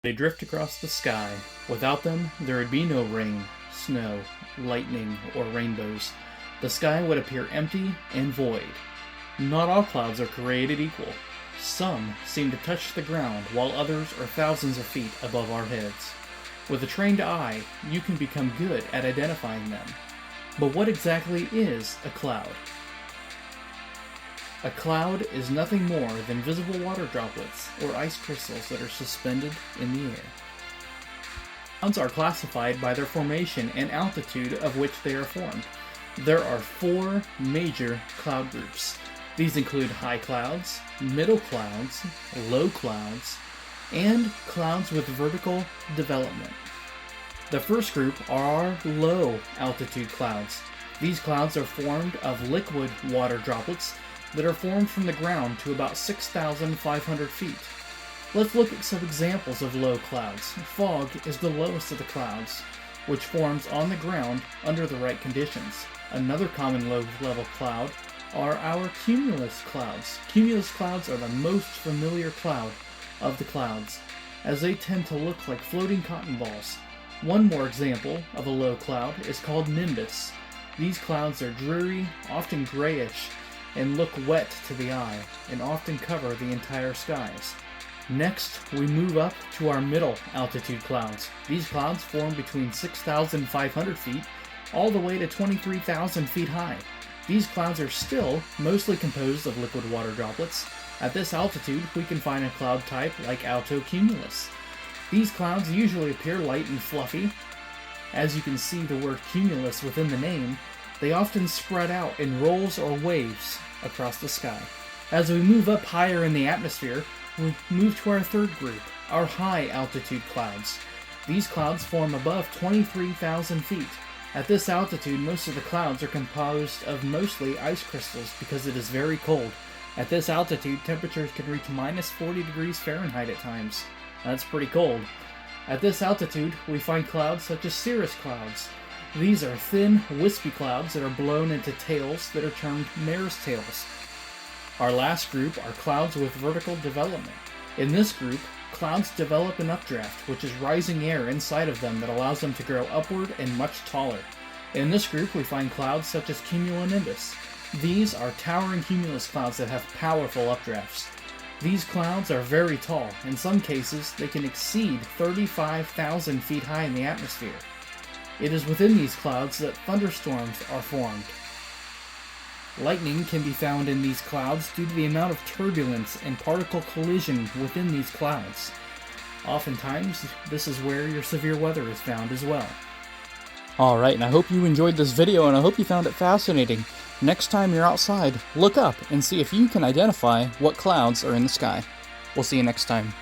They drift across the sky. Without them, there would be no rain, snow, lightning, or rainbows. The sky would appear empty and void. Not all clouds are created equal. Some seem to touch the ground, while others are thousands of feet above our heads. With a trained eye, you can become good at identifying them. But what exactly is a cloud? A cloud is nothing more than visible water droplets or ice crystals that are suspended in the air. Clouds are classified by their formation and altitude of which they are formed. There are four major cloud groups. These include high clouds, middle clouds, low clouds, and clouds with vertical development. The first group are low altitude clouds. These clouds are formed of liquid water droplets that are formed from the ground to about 6,500 feet. Let's look at some examples of low clouds. Fog is the lowest of the clouds, which forms on the ground under the right conditions. Another common low-level cloud are our cumulus clouds. Cumulus clouds are the most familiar cloud of the clouds, as they tend to look like floating cotton balls. One more example of a low cloud is called nimbus. These clouds are dreary, often grayish, and look wet to the eye, and often cover the entire skies. Next, we move up to our middle altitude clouds. These clouds form between 6,500 feet all the way to 23,000 feet high. These clouds are still mostly composed of liquid water droplets. At this altitude, we can find a cloud type like alto cumulus. These clouds usually appear light and fluffy. As you can see the word cumulus within the name, they often spread out in rolls or waves across the sky. As we move up higher in the atmosphere, we move to our third group, our high altitude clouds. These clouds form above 23,000 feet. At this altitude, most of the clouds are composed of mostly ice crystals because it is very cold. At this altitude, temperatures can reach minus 40 degrees Fahrenheit at times. That's pretty cold. At this altitude, we find clouds such as cirrus clouds. These are thin, wispy clouds that are blown into tails that are termed mare's tails. Our last group are clouds with vertical development. In this group, clouds develop an updraft, which is rising air inside of them that allows them to grow upward and much taller. In this group, we find clouds such as cumulonimbus. These are towering cumulus clouds that have powerful updrafts. These clouds are very tall. In some cases, they can exceed 35,000 feet high in the atmosphere. It is within these clouds that thunderstorms are formed. Lightning can be found in these clouds due to the amount of turbulence and particle collision within these clouds. Oftentimes, this is where your severe weather is found as well. Alright, and I hope you enjoyed this video and I hope you found it fascinating. Next time you're outside, look up and see if you can identify what clouds are in the sky. We'll see you next time.